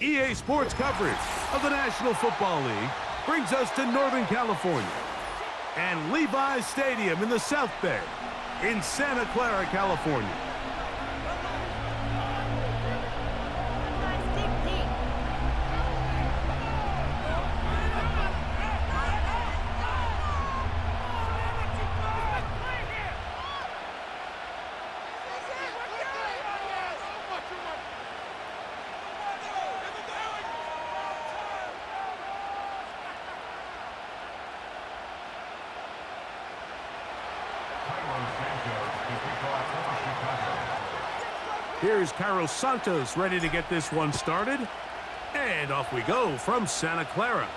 EA Sports coverage of the National Football League brings us to Northern California and Levi's Stadium in the South Bay in Santa Clara, California. Here's Carlos Santos ready to get this one started. And off we go from Santa Clara.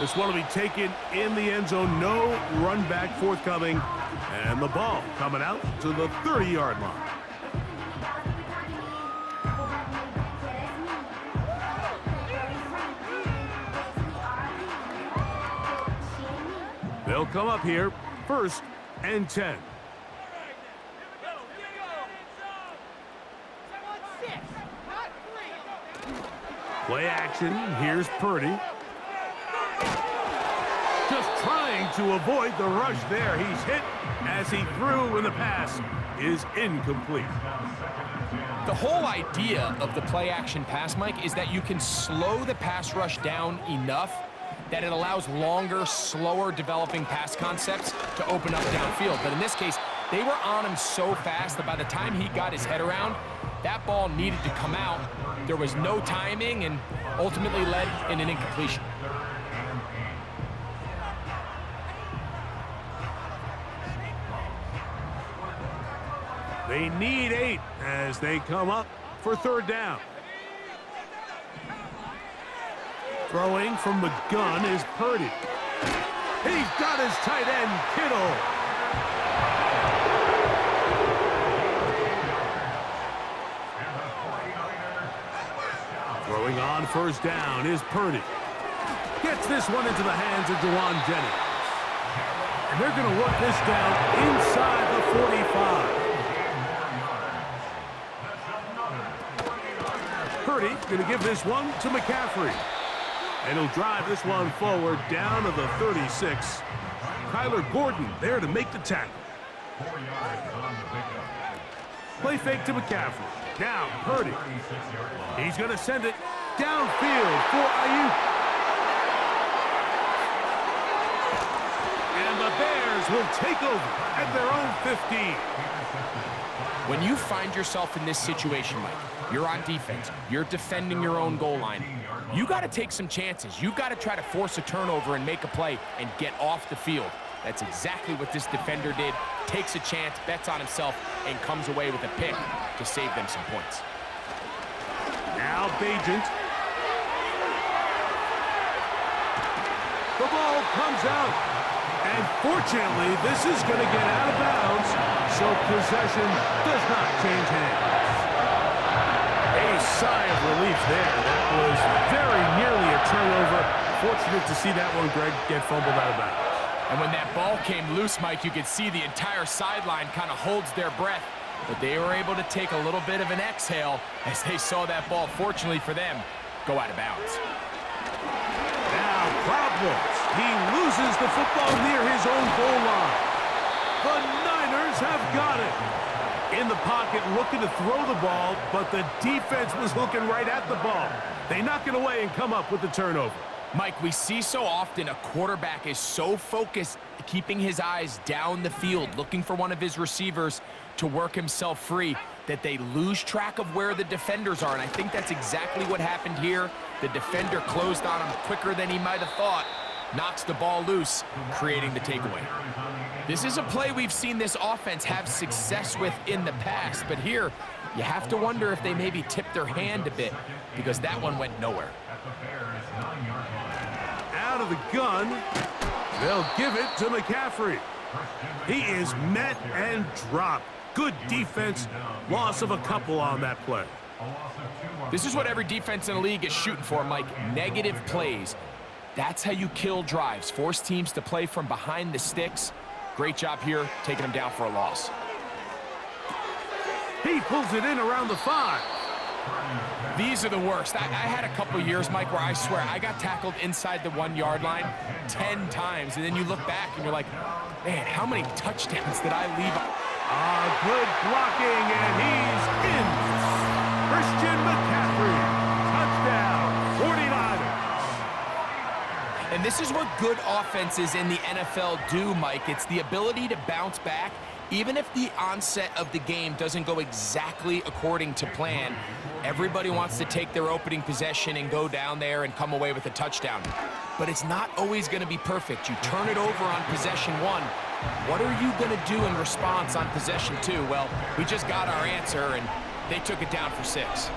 This one will be taken in the end zone. No run back forthcoming. And the ball coming out to the 30-yard line. They'll come up here, 1st and 10. Play action. Here's Purdy. Just trying to avoid the rush there. He's hit as he threw, and the pass is incomplete. The whole idea of the play action pass, Mike, is that you can slow the pass rush down enough that it allows longer, slower developing pass concepts to open up downfield. But in this case, they were on him so fast that by the time he got his head around, that ball needed to come out. There was no timing and ultimately led in an incompletion. They need 8 as they come up for 3rd down. Throwing from the gun is Purdy. He's got his tight end, Kittle. Throwing on 1st down is Purdy. Gets this one into the hands of Jauan Jennings. And they're going to work this down inside the 45. Purdy going to give this one to McCaffrey. And he'll drive this one forward down to the 36. Kyler Gordon there to make the tackle. Play fake to McCaffrey. Now Purdy. He's going to send it downfield for Ayuk. And the Bears will take over at their own 15. When you find yourself in this situation, Mike, you're on defense, you're defending your own goal line, you got to take some chances. You got to try to force a turnover and make a play and get off the field. That's exactly what this defender did. Takes a chance, bets on himself, and comes away with a pick to save them some points. Now Bagent. The ball comes out. And fortunately, this is going to get out of bounds, so possession does not change hands. A sigh of relief there. That was very nearly a turnover. Fortunate to see that one, Greg, get fumbled out of bounds. And when that ball came loose, Mike, you could see the entire sideline kind of holds their breath. But they were able to take a little bit of an exhale as they saw that ball, fortunately for them, go out of bounds. Now problems. He loses the football near his own goal line. The Niners have got it. In the pocket, looking to throw the ball, but the defense was looking right at the ball. They knock it away and come up with the turnover. Mike, we see so often a quarterback is so focused, keeping his eyes down the field, looking for one of his receivers to work himself free, that they lose track of where the defenders are. And I think that's exactly what happened here. The defender closed on him quicker than he might have thought, knocks the ball loose, creating the takeaway. This is a play we've seen this offense have success with in the past, but here you have to wonder if they maybe tipped their hand a bit, because that one went nowhere. Out of the gun, they'll give it to McCaffrey. He is met and dropped. Good defense, loss of a couple on that play. This is what every defense in the league is shooting for, Mike. Negative plays. That's how you kill drives. Force teams to play from behind the sticks. Great job here, taking them down for a loss. He pulls it in around the 5. These are the worst. I had a couple years, Mike, where I swear I got tackled inside the 1 yard line 10 times, and then you look back and you're like, man, how many touchdowns did I leave? Good blocking, and he's in. Christian McCaffrey, touchdown, 49ers. And this is what good offenses in the NFL do, Mike. It's the ability to bounce back, even if the onset of the game doesn't go exactly according to plan. Everybody wants to take their opening possession and go down there and come away with a touchdown. But it's not always going to be perfect. You turn it over on possession 1. What are you going to do in response on possession 2? Well, we just got our answer, and they took it down for 6.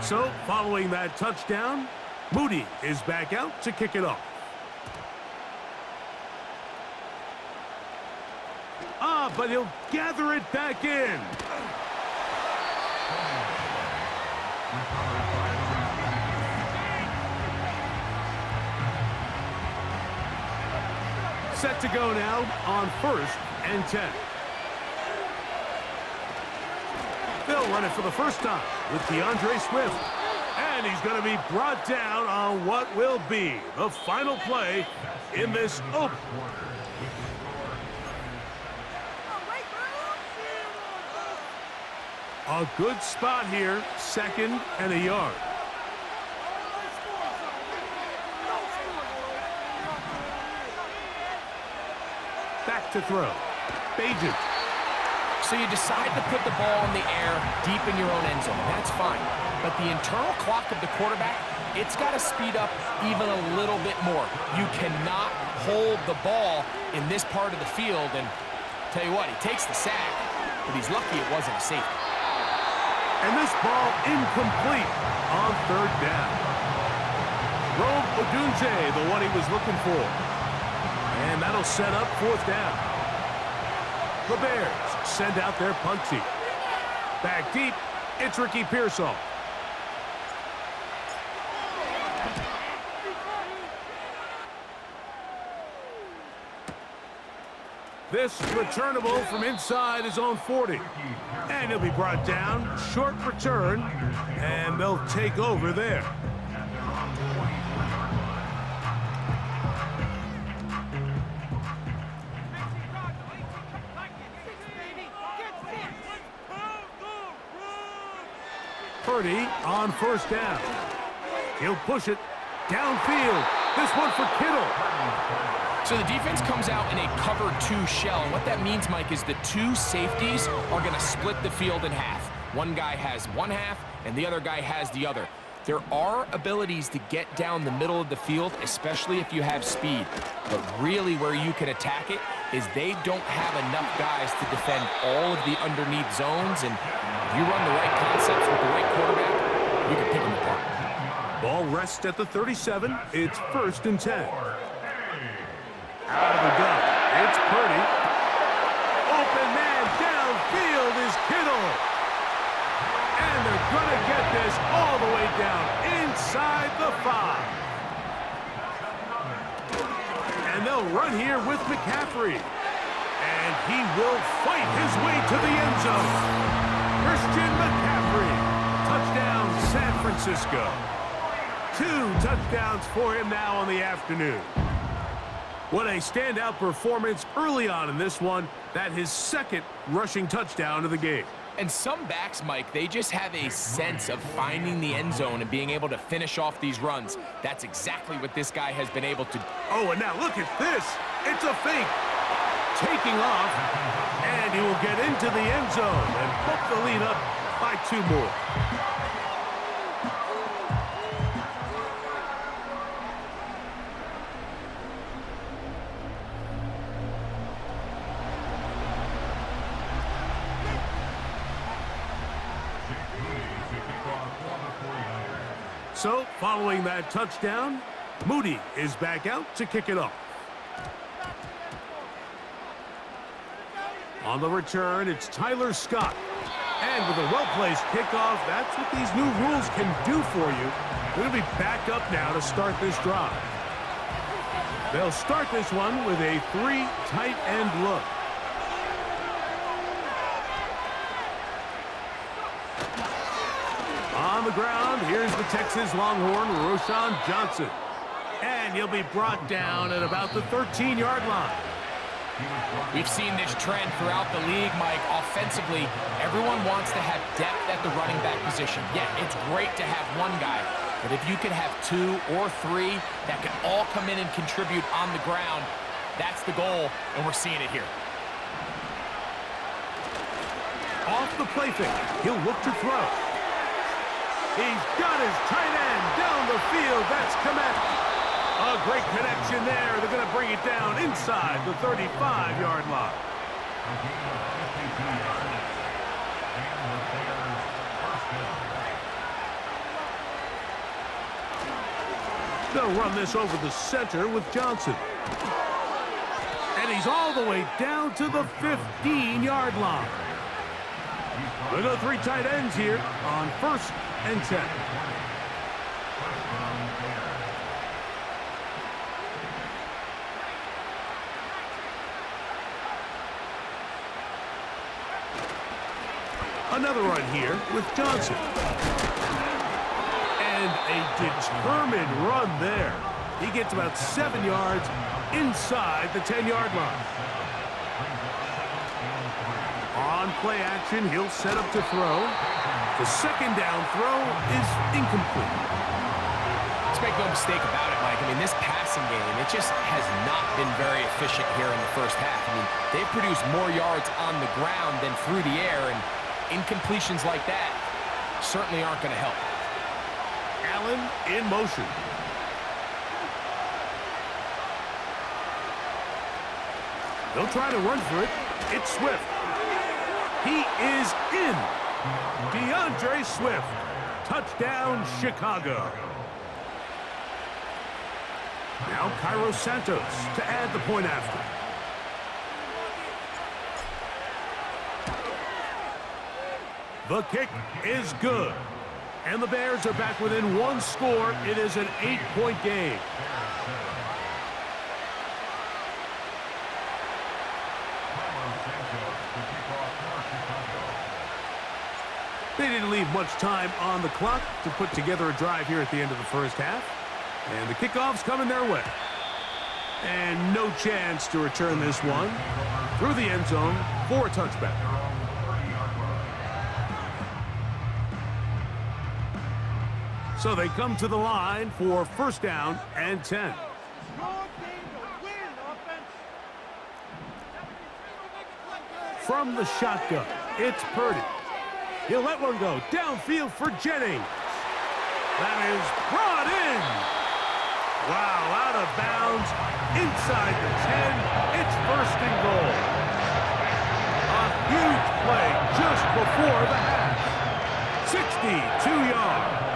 So, following that touchdown, Moody is back out to kick it off. But he'll gather it back in. Set to go now on 1st and 10. They'll run it for the first time with DeAndre Swift. And he's going to be brought down on what will be the final play in this open. A good spot here, 2nd and a yard. Back to throw. Bagent. So you decide to put the ball in the air deep in your own end zone. That's fine. But the internal clock of the quarterback, it's got to speed up even a little bit more. You cannot hold the ball in this part of the field. And tell you what, he takes the sack, but he's lucky it wasn't a safety. And this ball incomplete on 3rd down. Rome Odunze, the one he was looking for. And that'll set up 4th down. The Bears send out their punt team. Back deep, it's Ricky Pearsall. This returnable from inside his own 40. And he'll be brought down. Short return. And they'll take over there. Purdy on 1st down. He'll push it downfield. This one for Kittle. So the defense comes out in a cover 2 shell. And what that means, Mike, is the 2 safeties are going to split the field in half. One guy has one half, and the other guy has the other. There are abilities to get down the middle of the field, especially if you have speed. But really where you can attack it is they don't have enough guys to defend all of the underneath zones. And if you run the right concepts with the right quarterback, you can pick them apart. Ball rests at the 37. It's 1st and 10. Out of the gun, it's Purdy. Open man downfield is Kittle. And they're going to get this all the way down inside the 5. And they'll run here with McCaffrey. And he will fight his way to the end zone. Christian McCaffrey. Touchdown, San Francisco. 2 touchdowns for him now on the afternoon. What a standout performance early on in this one. That his 2nd rushing touchdown of the game. And some backs, Mike, they just have a sense of finding the end zone and being able to finish off these runs. That's exactly what this guy has been able to do. Oh, and now look at this. It's a fake. Taking off, and he will get into the end zone and book the lead up by 2 more. So, following that touchdown, Moody is back out to kick it off. On the return, it's Tyler Scott. And with a well-placed kickoff, that's what these new rules can do for you. They're going to be back up now to start this drive. They'll start this one with a 3 tight end look. On the ground, here's the Texas Longhorn, Roschon Johnson. And he'll be brought down at about the 13-yard line. We've seen this trend throughout the league, Mike. Offensively, everyone wants to have depth at the running back position. Yeah, it's great to have one guy, but if you can have 2 or 3 that can all come in and contribute on the ground, that's the goal, and we're seeing it here. Off the play fake, he'll look to throw. He's got his tight end down the field. That's Kmet. A great connection there. They're going to bring it down inside the 35-yard line. They'll run this over the center with Johnson. And he's all the way down to the 15-yard line. Look at the 3 tight ends here on 1st and 10. Another run here with Johnson. And a determined run there. He gets about 7 yards inside the 10-yard line. On play action, he'll set up to throw. The second down throw is incomplete. Let's make no mistake about it, Mike. I mean, this passing game, it just has not been very efficient here in the first half. I mean, they've produced more yards on the ground than through the air, and incompletions like that certainly aren't going to help. Allen in motion. They'll try to run for it. It's Swift. He is in. DeAndre Swift. Touchdown, Chicago. Now Cairo Santos to add the point after. The kick is good. And the Bears are back within 1 score. It is an 8-point game. They didn't leave much time on the clock to put together a drive here at the end of the first half. And the kickoff's coming their way. And no chance to return this one through the end zone for a touchback. So they come to the line for 1st down and 10. From the shotgun, it's Purdy. He'll let one go downfield for Jennings. That is brought in. Wow, out of bounds, inside the 10. It's 1st and goal. A huge play just before the half. 62 yards.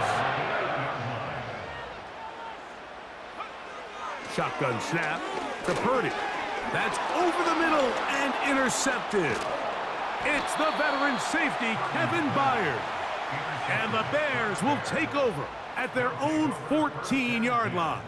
Shotgun snap to Purdy. That's over the middle and intercepted. It's the veteran safety, Kevin Byard. And the Bears will take over at their own 14-yard line.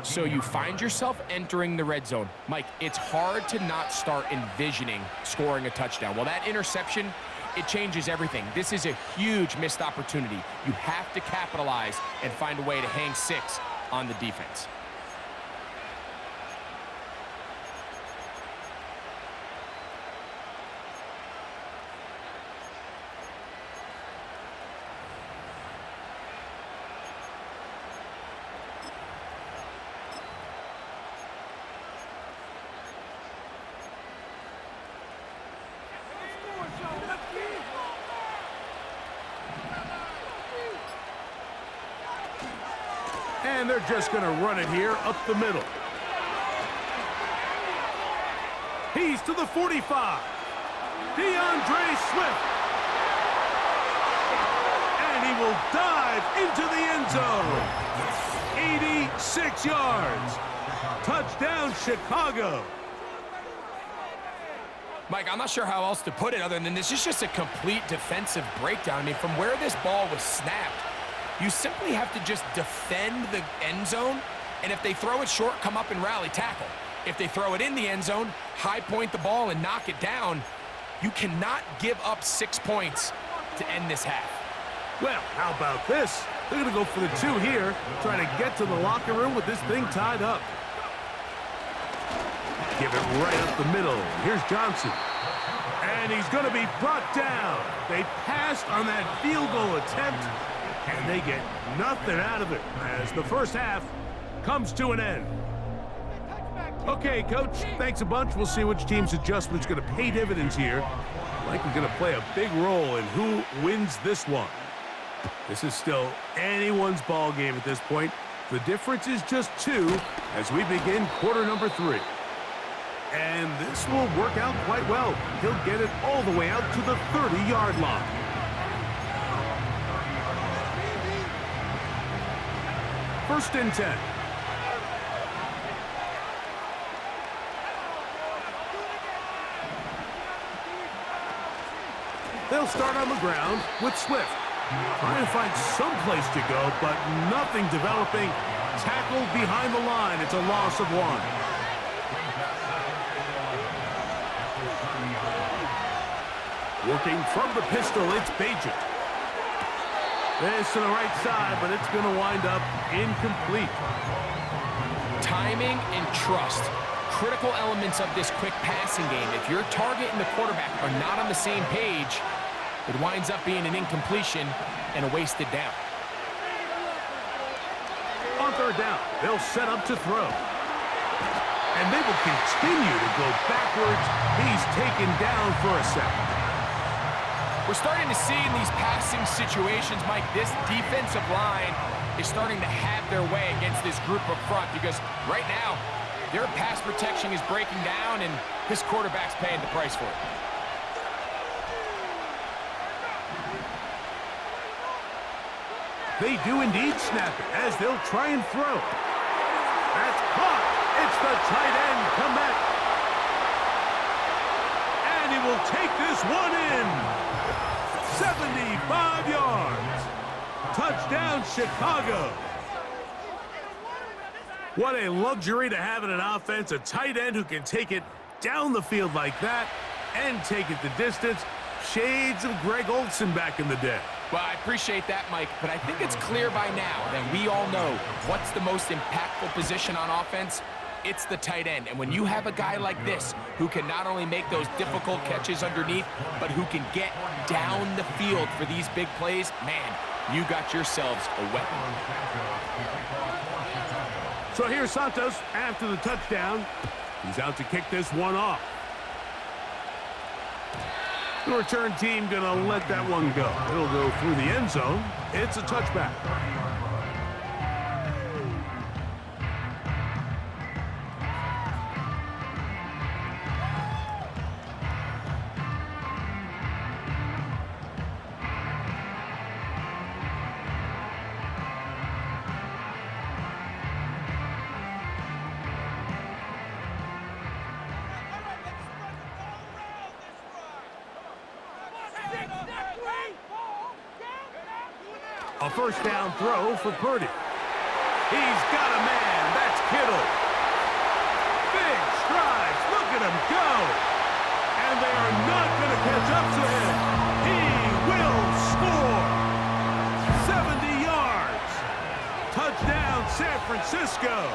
So you find yourself entering the red zone. Mike, it's hard to not start envisioning scoring a touchdown. Well, that interception, it changes everything. This is a huge missed opportunity. You have to capitalize and find a way to hang 6 on the defense. And they're just going to run it here up the middle. He's to the 45. DeAndre Swift. And he will dive into the end zone. 86 yards. Touchdown, Chicago. Mike, I'm not sure how else to put it other than this is just a complete defensive breakdown. I mean, from where this ball was snapped, you simply have to just defend the end zone And if they throw it short, come up and rally tackle. If they throw it in the end zone, high point the ball and knock it down. You cannot give up 6 points to end this half. Well, how about this? They're going to go for the 2 here, trying to get to the locker room with this thing tied up. Give it right up the middle. Here's Johnson. And he's going to be brought down. They passed on that field goal attempt, and they get nothing out of it as the first half comes to an end. Okay, Coach, thanks a bunch. We'll see which team's adjustment's going to pay dividends here. Likely going to play a big role in who wins this one. This is still anyone's ball game at this point. The difference is just 2 as we begin quarter number 3. And this will work out quite well. He'll get it all the way out to the 30-yard line. First and 10. They'll start on the ground with Swift. Trying to find some place to go, but nothing developing. Tackled behind the line. It's a loss of 1. Working from the pistol, it's Bajan. This to the right side, but it's going to wind up incomplete. Timing and trust. Critical elements of this quick passing game. If your target and the quarterback are not on the same page, it winds up being an incompletion and a wasted down. On third down, they'll set up to throw. And they will continue to go backwards. He's taken down for a second. We're starting to see in these passing situations, Mike, this defensive line is starting to have their way against this group up front because right now, their pass protection is breaking down and this quarterback's paying the price for it. They do indeed snap it as they'll try and throw. That's caught. It's the tight end comeback. And he will take this one in. 75 yards. Touchdown, Chicago. What a luxury to have in an offense. A tight end who can take it down the field like that and take it the distance. Shades of Greg Olsen back in the day. Well, I appreciate that, Mike, but I think it's clear by now that we all know what's the most impactful position on offense. It's the tight end. And when you have a guy like this who can not only make those difficult catches underneath, but who can get down the field for these big plays, man, you got yourselves a weapon. So here's Santos after the touchdown. He's out to kick this one off. The return team going to let that one go. It'll go through the end zone. It's a touchback. A first down throw for Purdy. He's got a man. That's Kittle. Big strides. Look at him go. And they are not going to catch up to him. He will score. 70 yards. Touchdown, San Francisco.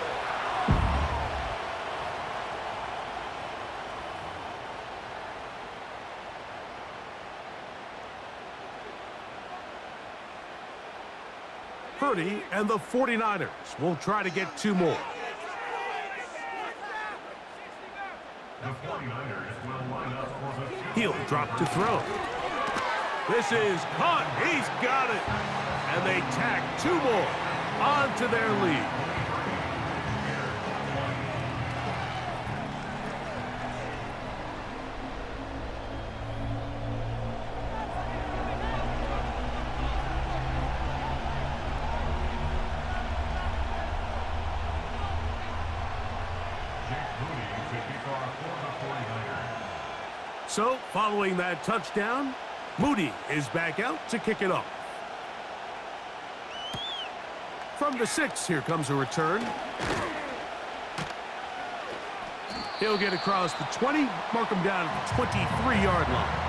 Purdy and the 49ers will try to get 2 more. He'll drop to throw. This is caught. He's got it. And they tack 2 more onto their lead. So, following that touchdown, Moody is back out to kick it off. From the 6, here comes a return. He'll get across the 20, mark him down at the 23-yard line.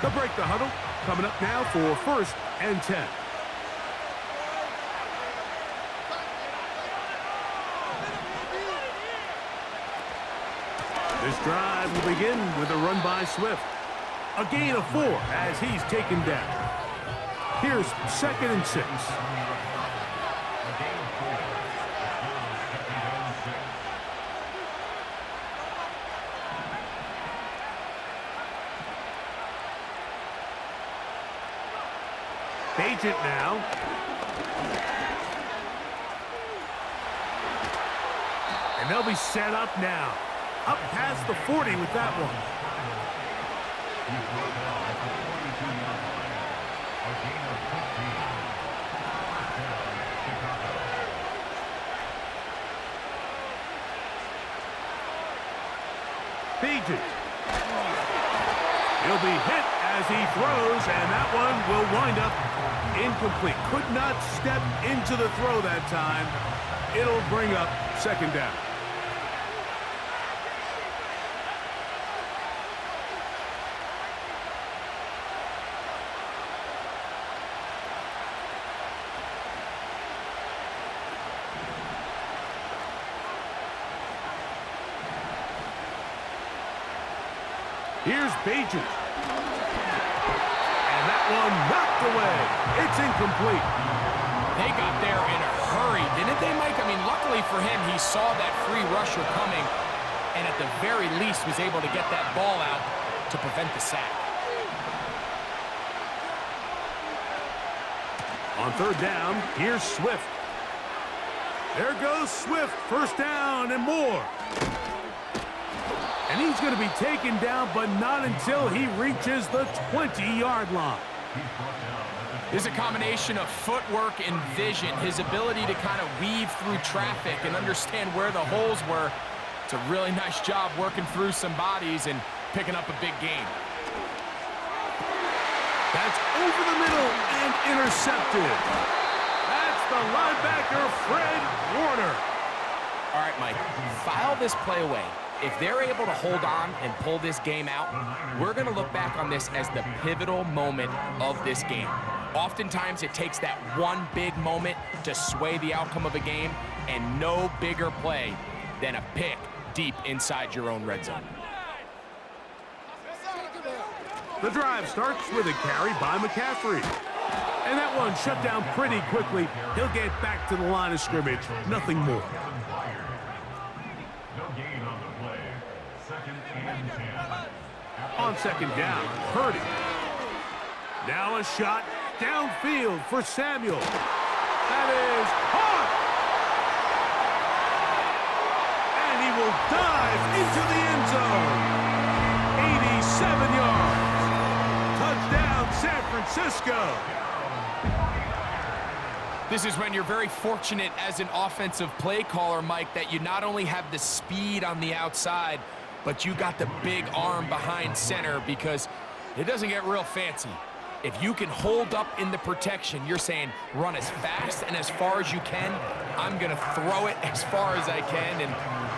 They'll break the huddle. Coming up now for 1st and 10. This drive will begin with a run by Swift. A gain of 4 as he's taken down. Here's 2nd and 6. Agent now. And they'll be set up now. Up past the 40 with that one. Agent. He'll be hit as he throws, and that one will wind up incomplete. Could not step into the throw that time. It'll bring up 2nd down. Here's Bagent. And that one knocked away. It's incomplete. They got there in a hurry, didn't they, Mike? I mean, luckily for him, he saw that free rusher coming and at the very least was able to get that ball out to prevent the sack. On 3rd down, here's Swift. There goes Swift. 1st down and more. And he's going to be taken down, but not until he reaches the 20-yard line. There's a combination of footwork and vision, his ability to kind of weave through traffic and understand where the holes were. It's a really nice job working through some bodies and picking up a big gain. That's over the middle and intercepted. That's the linebacker, Fred Warner. All right, Mike, file this play away. If they're able to hold on and pull this game out, we're going to look back on this as the pivotal moment of this game. Oftentimes, it takes that one big moment to sway the outcome of a game, and no bigger play than a pick deep inside your own red zone. The drive starts with a carry by McCaffrey. And that one shut down pretty quickly. He'll get back to the line of scrimmage. Nothing more. On 2nd down, Purdy. Now a shot downfield for Samuel. That is caught. And he will dive into the end zone. 87 yards. Touchdown, San Francisco. This is when you're very fortunate as an offensive play caller, Mike, that you not only have the speed on the outside, but you got the big arm behind center, because it doesn't get real fancy. If you can hold up in the protection, you're saying run as fast and as far as you can. I'm going to throw it as far as I can, and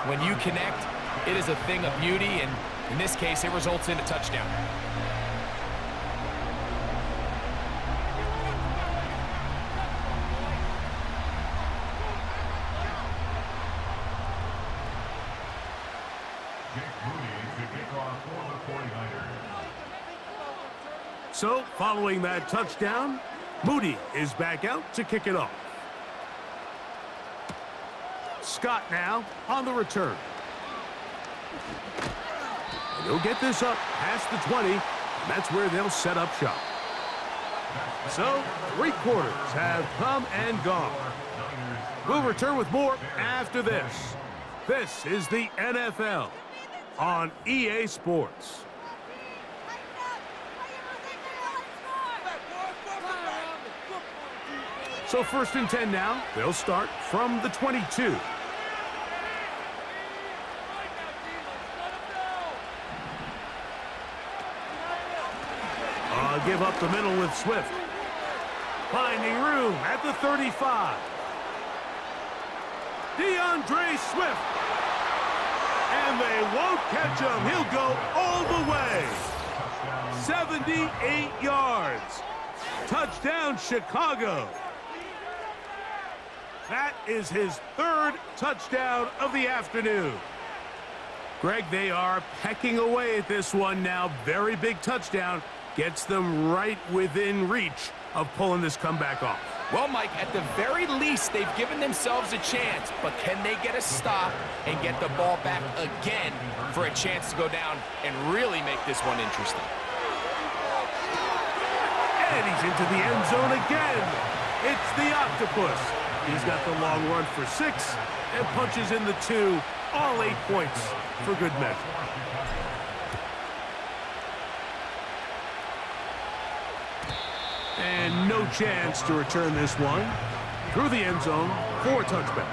when you connect, it is a thing of beauty, and in this case, it results in a touchdown. So, following that touchdown, Moody is back out to kick it off. Scott now on the return. And he'll get this up past the 20, and that's where they'll set up shop. So, 3 quarters have come and gone. We'll return with more after this. This is the NFL on EA Sports. So 1st and 10 now. They'll start from the 22. They'll give up the middle with Swift. Finding room at the 35. DeAndre Swift. And they won't catch him. He'll go all the way. 78 yards. Touchdown, Chicago. That is his third touchdown of the afternoon. Greg, they are pecking away at this one now. Very big touchdown. Gets them right within reach of pulling this comeback off. Well, Mike, at the very least, they've given themselves a chance, but can they get a stop and get the ball back again for a chance to go down and really make this one interesting? And he's into the end zone again. It's the Octopus. He's got the long run for 6 and punches in the 2. All 8 points for good measure. And no chance to return this one. Through the end zone for a touchback.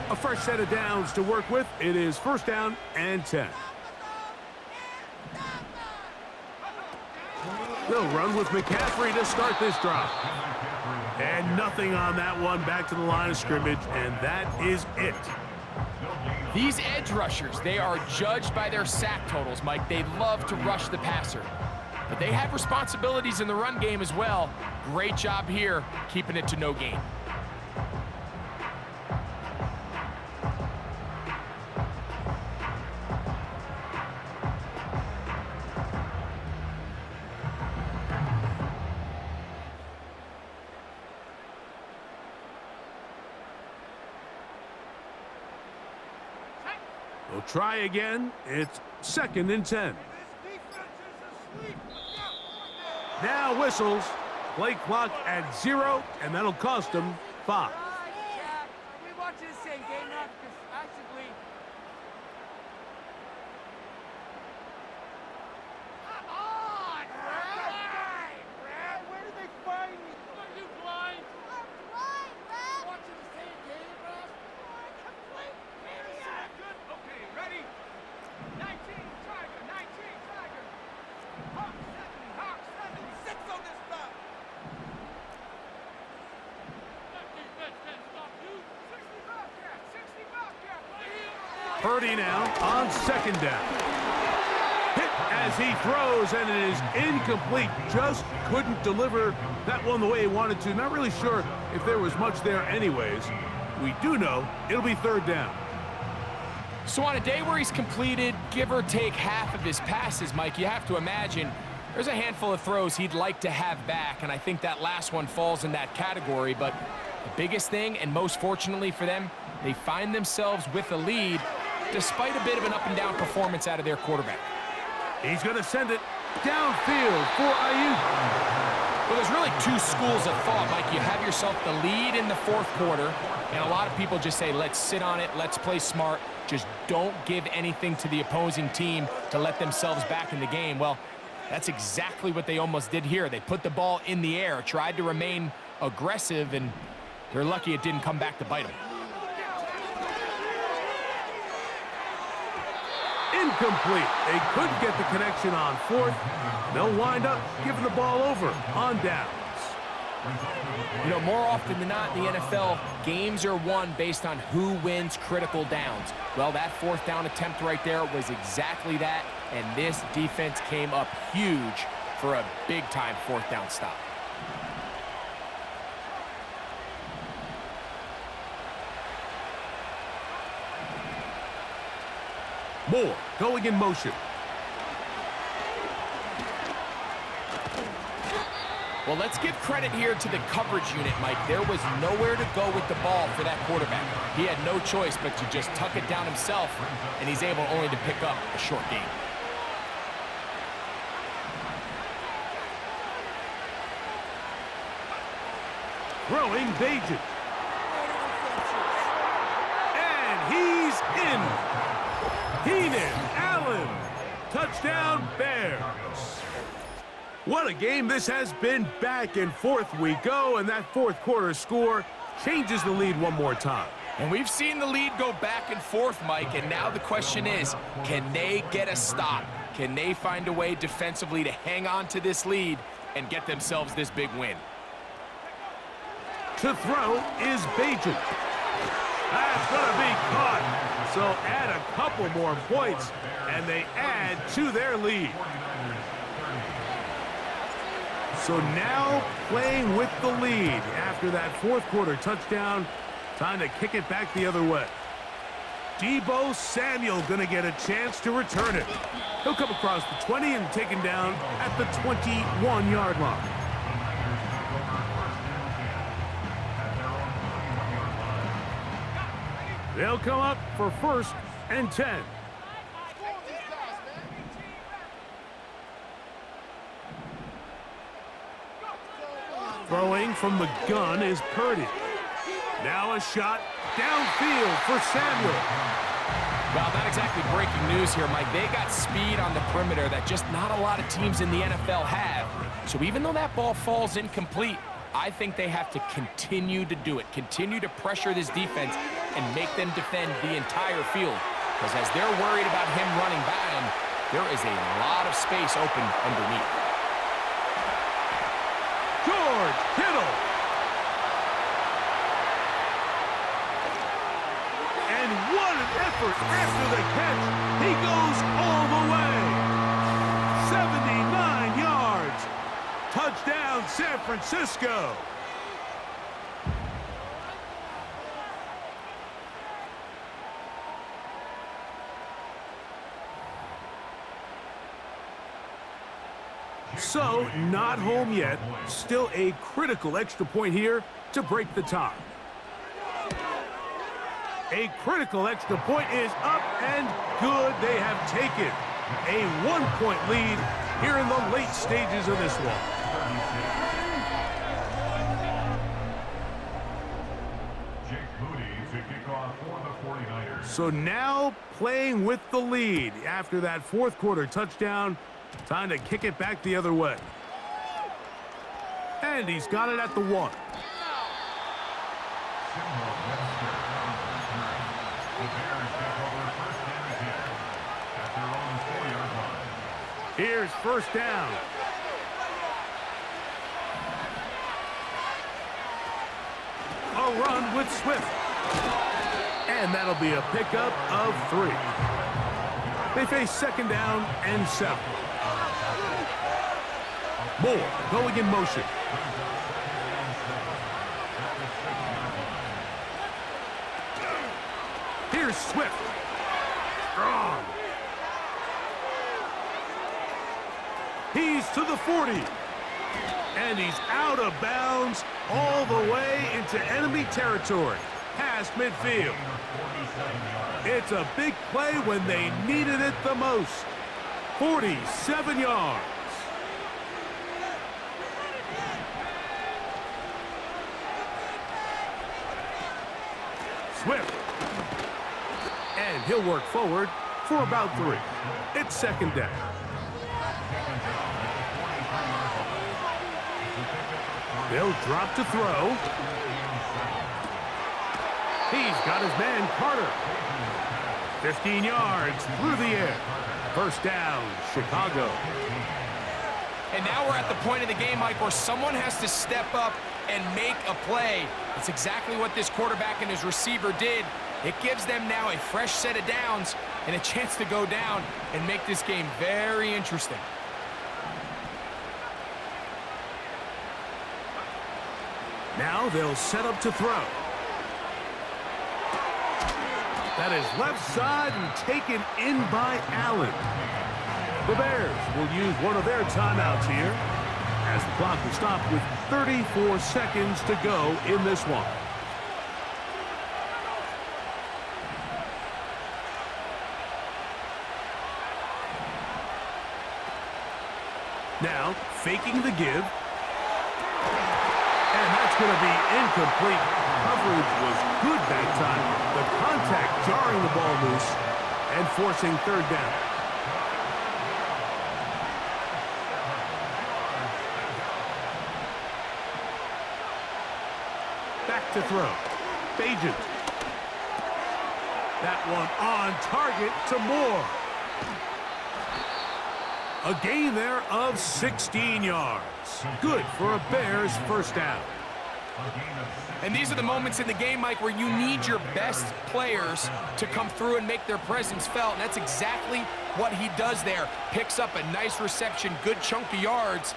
A fresh set of downs to work with. It is first down and 10. They'll run with McCaffrey to start this drive. And nothing on that one. Back to the line of scrimmage, and that is it. These edge rushers, they are judged by their sack totals, Mike. They love to rush the passer. But they have responsibilities in the run game as well. Great job here, keeping it to no gain. We'll try again. It's second and 10. Now whistles. Play clock at 0, and that'll cost them 5. We watch this same game now because actually. Come on, Brad! Where did they find me? Are you blind? I'm blind, Brad! Watching the same game, Brad? Complete maniac! Good. Okay, ready? 19, Tiger, 19, Tiger. Hawk 7, 6 on this stuff. Purdy now on second down. Hit as he throws, and it is incomplete. Just couldn't deliver that one the way he wanted to. Not really sure if there was much there anyways. We do know it'll be third down. So on a day where he's completed, give or take half of his passes, Mike, you have to imagine there's a handful of throws he'd like to have back, and I think that last one falls in that category. But the biggest thing, and most fortunately for them, they find themselves with a lead despite a bit of an up-and-down performance out of their quarterback. He's going to send it downfield for Ayuk. Well, there's really two schools of thought, Mike. You have yourself the lead in the fourth quarter, and a lot of people just say, let's sit on it, let's play smart, just don't give anything to the opposing team to let themselves back in the game. Well, that's exactly what they almost did here. They put the ball in the air, tried to remain aggressive, and they're lucky it didn't come back to bite them. Incomplete. They couldn't get the connection on fourth. They'll wind up giving the ball over on downs. You know, more often than not in the NFL, games are won based on who wins critical downs. Well, that fourth down attempt right there was exactly that, and this defense came up huge for a big-time fourth down stop. Moore going in motion. Well, let's give credit here to the coverage unit, Mike. There was nowhere to go with the ball for that quarterback. He had no choice but to just tuck it down himself, and he's able only to pick up a short gain. Throwing Bajan. And he's in. Keenan Allen. Touchdown, Bears. What a game this has been. Back and forth we go, and that fourth quarter score changes the lead one more time. And we've seen the lead go back and forth, Mike, and now the question is, can they get a stop? Can they find a way defensively to hang on to this lead and get themselves this big win? To throw is Bagent. That's going to be caught. So add a couple more points, and they add to their lead. So now playing with the lead after that fourth quarter touchdown. Time to kick it back the other way. Deebo Samuel going to get a chance to return it. He'll come across the 20 and taken down at the 21-yard line. They'll come up for 1st and 10. Throwing from the gun is Purdy. Now a shot downfield for Samuel. Well, not exactly breaking news here, Mike. They got speed on the perimeter that just not a lot of teams in the NFL have. So even though that ball falls incomplete, I think they have to continue to do it. Continue to pressure this defense and make them defend the entire field. Because as they're worried about him running by them, there is a lot of space open underneath. George Kittle. And what an effort after the catch. He goes all the way. 79 yards. Touchdown, San Francisco. So, not home yet. Still a critical extra point here to break the tie. A critical extra point is up and good. They have taken a 1-point lead here in the late stages of this one. So now playing with the lead after that fourth quarter touchdown. Time to kick it back the other way. And he's got it at the 1. Here's 1st down. A run with Swift. And that'll be a pickup of 3. They face 2nd down and 7. Moore going in motion. Here's Swift. Strong. He's to the 40. And he's out of bounds all the way into enemy territory, past midfield. It's a big play when they needed it the most. 47 yards. Swift. And he'll work forward for about 3. It's 2nd down. They'll drop to throw. He's got his man Carter. 15 yards through the air. 1st down, Chicago. And now we're at the point of the game, Mike, where someone has to step up and make a play. It's exactly what this quarterback and his receiver did. It gives them now a fresh set of downs and a chance to go down and make this game very interesting. Now they'll set up to throw. That is left side and taken in by Allen. The Bears will use one of their timeouts here as the clock will stop with 34 seconds to go in this one. Now, faking the give. And that's going to be incomplete. Coverage was good that time. The contact jarring the ball loose and forcing 3rd down. Back to to throw. Bagent. That one on target to Moore. A gain there of 16 yards. Good for a Bears first down. And these are the moments in the game, Mike, where you need your best players to come through and make their presence felt. And that's exactly what he does there. Picks up a nice reception, good chunk of yards,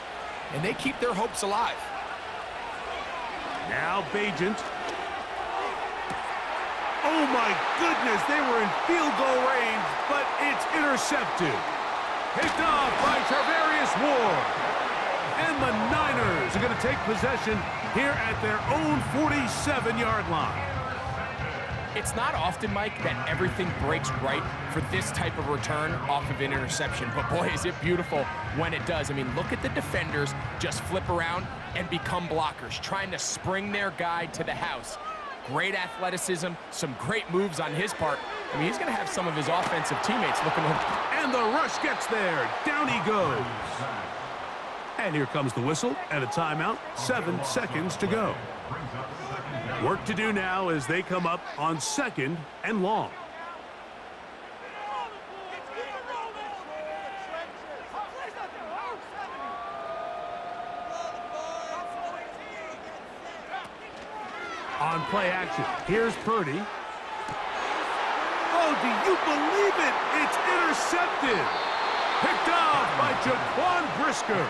and they keep their hopes alive. Now Bagent. Oh my goodness, they were in field goal range, but it's intercepted. Picked off by Tarvarius Ward. And the Niners are going to take possession here at their own 47-yard line. It's not often, Mike, that everything breaks right for this type of return off of an interception. But boy, is it beautiful when it does. I mean, look at the defenders just flip around and become blockers, trying to spring their guy to the house. Great athleticism, some great moves on his part. I mean, he's going to have some of his offensive teammates looking over. And the rush gets there. Down he goes. And here comes the whistle and a timeout. 7 seconds to go. Work to do now as they come up on 2nd and long. On play action, here's Purdy. Oh, do you believe it? It's intercepted. Picked off by Jaquan Brisker.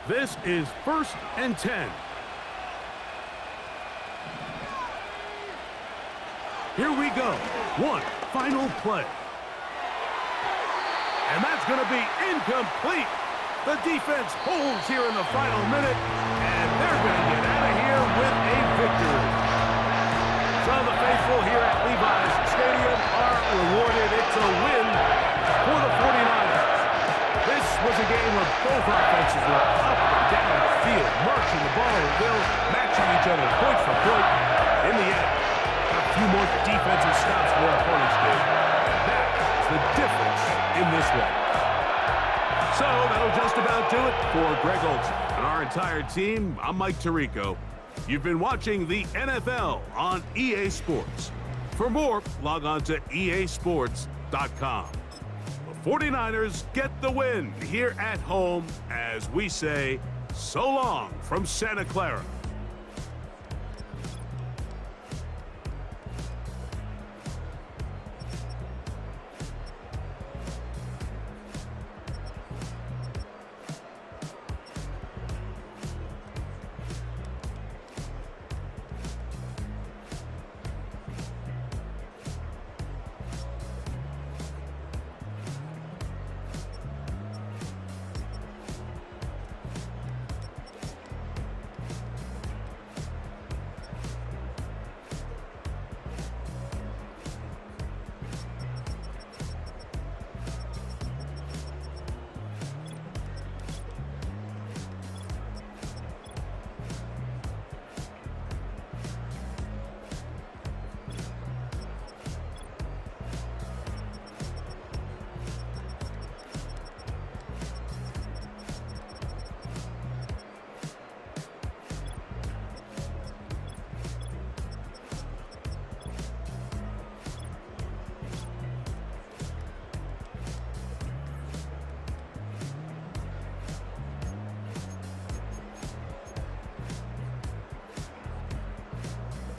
This is 1st and 10. Here we go. One final play. And that's going to be incomplete. The defense holds here in the final minute, and they're going to get out of here with a victory. So the faithful here at Levi's Stadium are rewarded. It's a win for the 49ers. This was a game where both offenses were up and down the field, marching the ball at will, matching each other point for point. In the end, a few more defensive stops for our opponents did. That's the difference in this one. So that'll just about do it for Greg Olsen and our entire team. I'm Mike Tirico. You've been watching the NFL on EA Sports. For more, log on to easports.com. The 49ers get the win here at home as we say so long from Santa Clara.